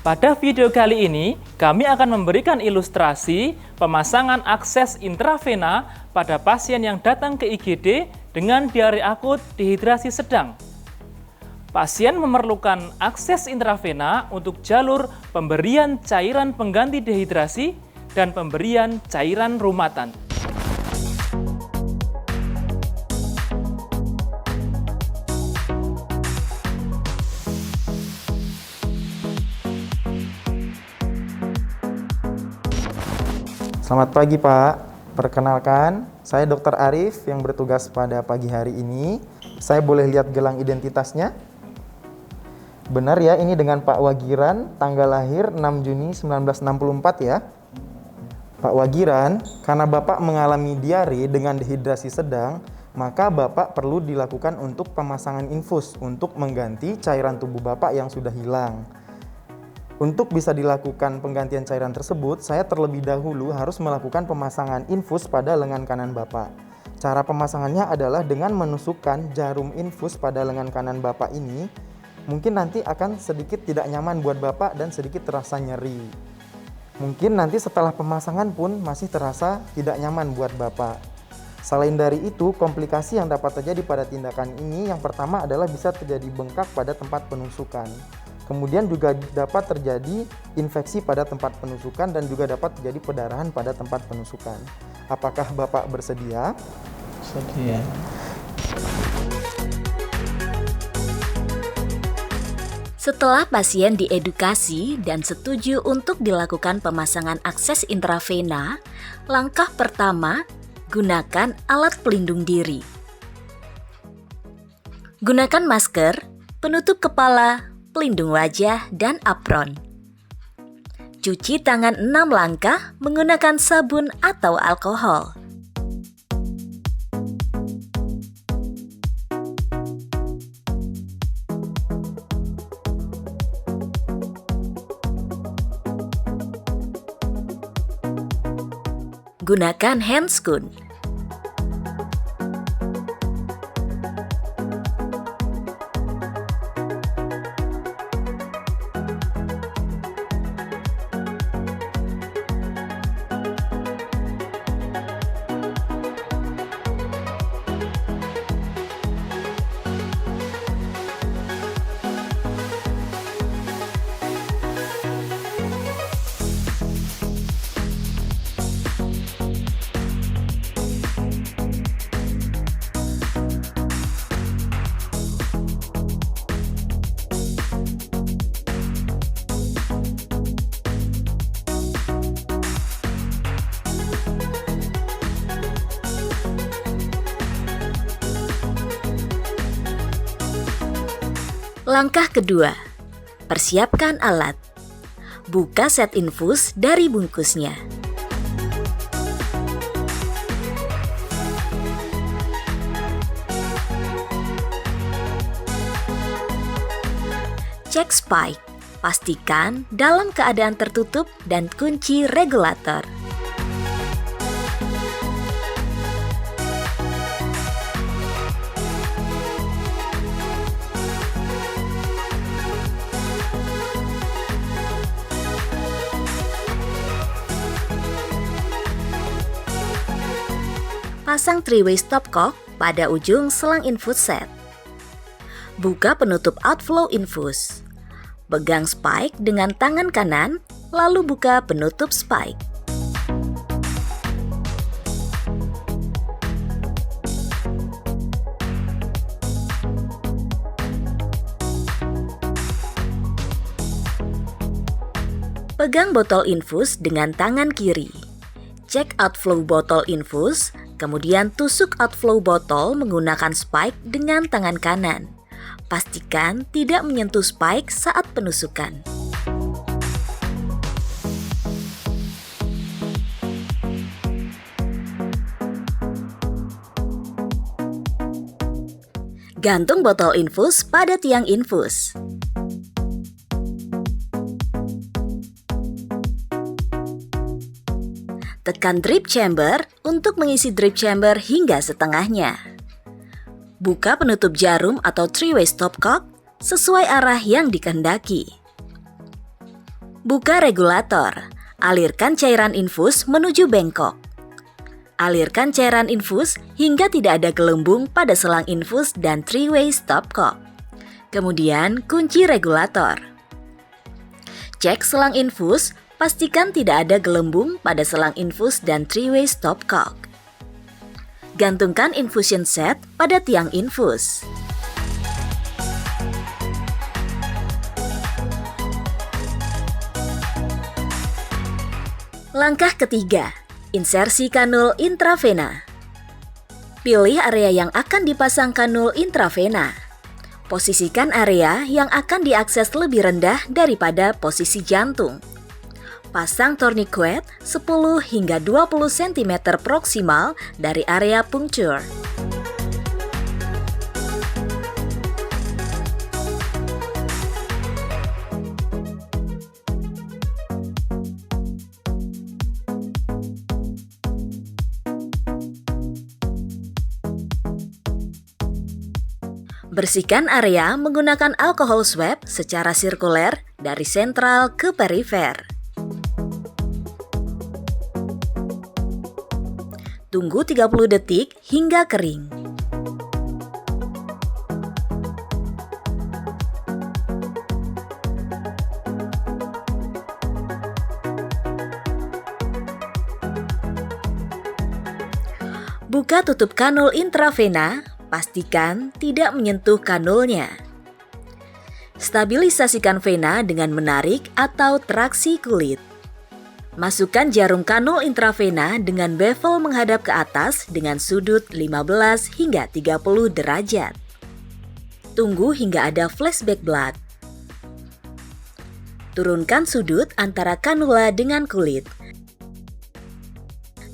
Pada video kali ini, kami akan memberikan ilustrasi pemasangan akses intravena pada pasien yang datang ke IGD dengan diare akut dehidrasi sedang. Pasien memerlukan akses intravena untuk jalur pemberian cairan pengganti dehidrasi dan pemberian cairan rumatan. Selamat pagi Pak, perkenalkan saya Dr. Arif yang bertugas pada pagi hari ini. Saya boleh lihat gelang identitasnya? Benar ya, ini dengan Pak Wagiran, tanggal lahir 6 Juni 1964 ya. Pak Wagiran, karena Bapak mengalami diare dengan dehidrasi sedang, maka Bapak perlu dilakukan untuk pemasangan infus untuk mengganti cairan tubuh Bapak yang sudah hilang. Untuk bisa dilakukan penggantian cairan tersebut, saya terlebih dahulu harus melakukan pemasangan infus pada lengan kanan Bapak. Cara pemasangannya adalah dengan menusukkan jarum infus pada lengan kanan Bapak ini. Mungkin nanti akan sedikit tidak nyaman buat Bapak dan sedikit terasa nyeri. Mungkin nanti setelah pemasangan pun masih terasa tidak nyaman buat Bapak. Selain dari itu, komplikasi yang dapat terjadi pada tindakan ini yang pertama adalah bisa terjadi bengkak pada tempat penusukan. Kemudian juga dapat terjadi infeksi pada tempat penusukan dan juga dapat terjadi perdarahan pada tempat penusukan. Apakah Bapak bersedia? Sedia. Setelah pasien diedukasi dan setuju untuk dilakukan pemasangan akses intravena, langkah pertama, gunakan alat pelindung diri. Gunakan masker, penutup kepala, pelindung wajah, dan apron. Cuci tangan 6 langkah menggunakan sabun atau alkohol. Gunakan handscoon. Langkah kedua, persiapkan alat. Buka set infus dari bungkusnya. Cek spike. Pastikan dalam keadaan tertutup dan kunci regulator. Pasang three-way stopcock pada ujung selang infus set. Buka penutup outflow infus. Pegang spike dengan tangan kanan, lalu buka penutup spike. Pegang botol infus dengan tangan kiri. Cek outflow botol infus, kemudian tusuk outflow botol menggunakan spike dengan tangan kanan. Pastikan tidak menyentuh spike saat penusukan. Gantung botol infus pada tiang infus. Tekan drip chamber untuk mengisi drip chamber hingga setengahnya. Buka penutup jarum atau three-way stopcock sesuai arah yang dikehendaki. Buka regulator. Alirkan cairan infus menuju bengkok. Alirkan cairan infus hingga tidak ada gelembung pada selang infus dan three-way stopcock. Kemudian kunci regulator. Cek selang infus, pastikan tidak ada gelembung pada selang infus dan three-way stopcock. Gantungkan infusion set pada tiang infus. Langkah ketiga, insersi kanul intravena. Pilih area yang akan dipasang kanul intravena. Posisikan area yang akan diakses lebih rendah daripada posisi jantung. Pasang tourniquet 10 hingga 20 cm proksimal dari area puncture. Bersihkan area menggunakan alkohol swab secara sirkuler dari sentral ke perifer. Tunggu 30 detik hingga kering. Buka tutup kanul intravena. Pastikan tidak menyentuh kanulnya. Stabilisasikan vena dengan menarik atau traksi kulit. Masukkan jarum kanul intravena dengan bevel menghadap ke atas dengan sudut 15 hingga 30 derajat. Tunggu hingga ada flashback blood. Turunkan sudut antara kanula dengan kulit.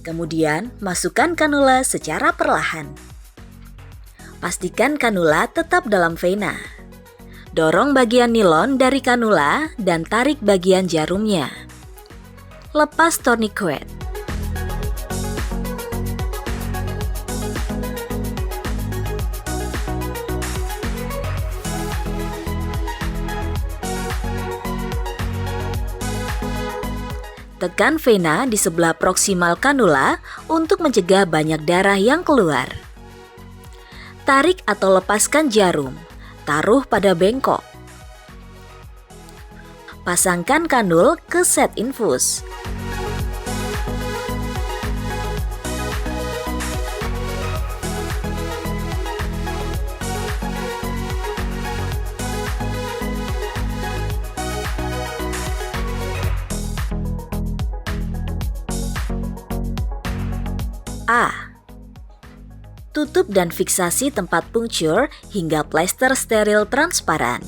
Kemudian, masukkan kanula secara perlahan. Pastikan kanula tetap dalam vena. Dorong bagian nilon dari kanula dan tarik bagian jarumnya. Lepas tourniquet. Tekan vena di sebelah proksimal kanula untuk mencegah banyak darah yang keluar. Tarik atau lepaskan jarum, taruh pada bengkok. Pasangkan kanul ke set infus. A. Tutup dan fiksasi tempat puncture hingga plester steril transparan.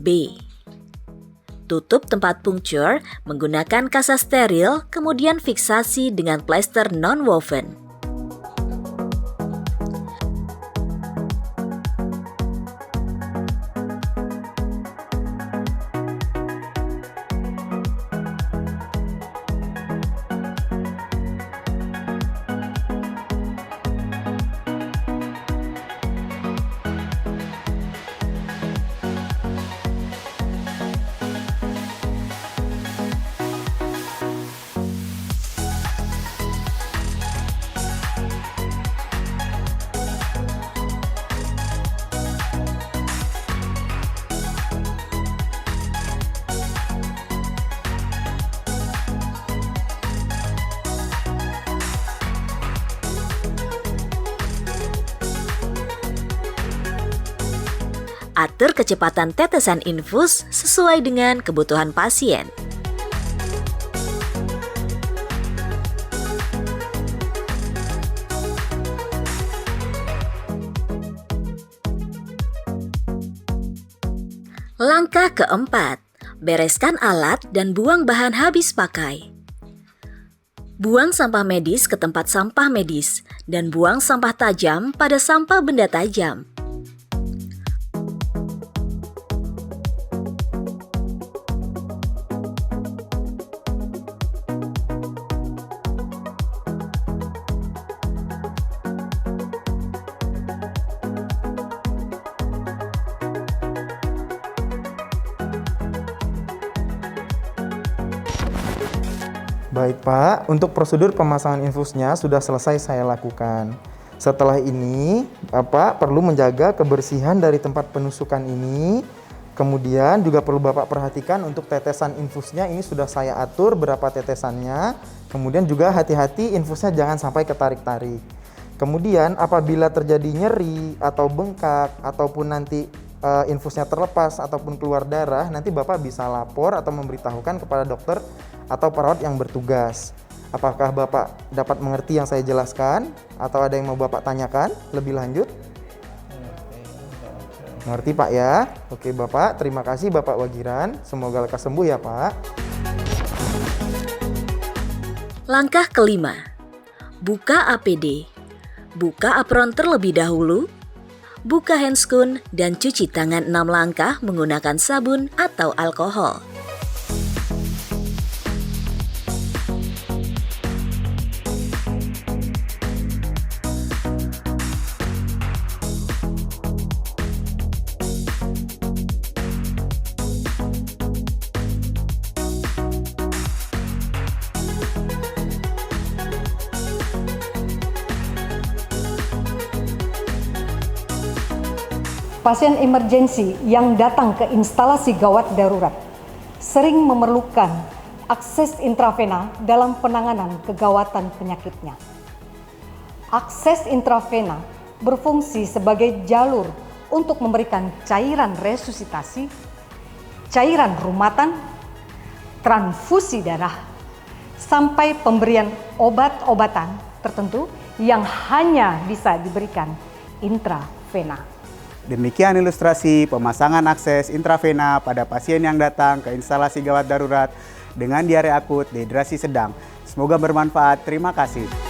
B. Tutup tempat puncture menggunakan kasa steril, kemudian fiksasi dengan plester non-woven. Atur kecepatan tetesan infus sesuai dengan kebutuhan pasien. Langkah keempat, bereskan alat dan buang bahan habis pakai. Buang sampah medis ke tempat sampah medis dan buang sampah tajam pada sampah benda tajam. Baik Pak, untuk prosedur pemasangan infusnya sudah selesai saya lakukan. Setelah ini, Bapak perlu menjaga kebersihan dari tempat penusukan ini. Kemudian juga perlu Bapak perhatikan untuk tetesan infusnya, ini sudah saya atur berapa tetesannya. Kemudian juga hati-hati infusnya jangan sampai ketarik-tarik. Kemudian apabila terjadi nyeri atau bengkak ataupun nanti infusnya terlepas ataupun keluar darah, nanti Bapak bisa lapor atau memberitahukan kepada dokter atau perawat yang bertugas. Apakah Bapak dapat mengerti yang saya jelaskan atau ada yang mau Bapak tanyakan lebih lanjut? Mengerti Pak ya? Oke Bapak, terima kasih Bapak Wagiran. Semoga lekas sembuh ya Pak. Langkah kelima, buka APD. Buka apron terlebih dahulu. Buka handscoon dan cuci tangan 6 langkah menggunakan sabun atau alkohol. Pasien emergensi yang datang ke instalasi gawat darurat sering memerlukan akses intravena dalam penanganan kegawatan penyakitnya. Akses intravena berfungsi sebagai jalur untuk memberikan cairan resusitasi, cairan rumatan, transfusi darah, sampai pemberian obat-obatan tertentu yang hanya bisa diberikan intravena. Demikian ilustrasi pemasangan akses intravena pada pasien yang datang ke instalasi gawat darurat dengan diare akut dehidrasi sedang. Semoga bermanfaat. Terima kasih.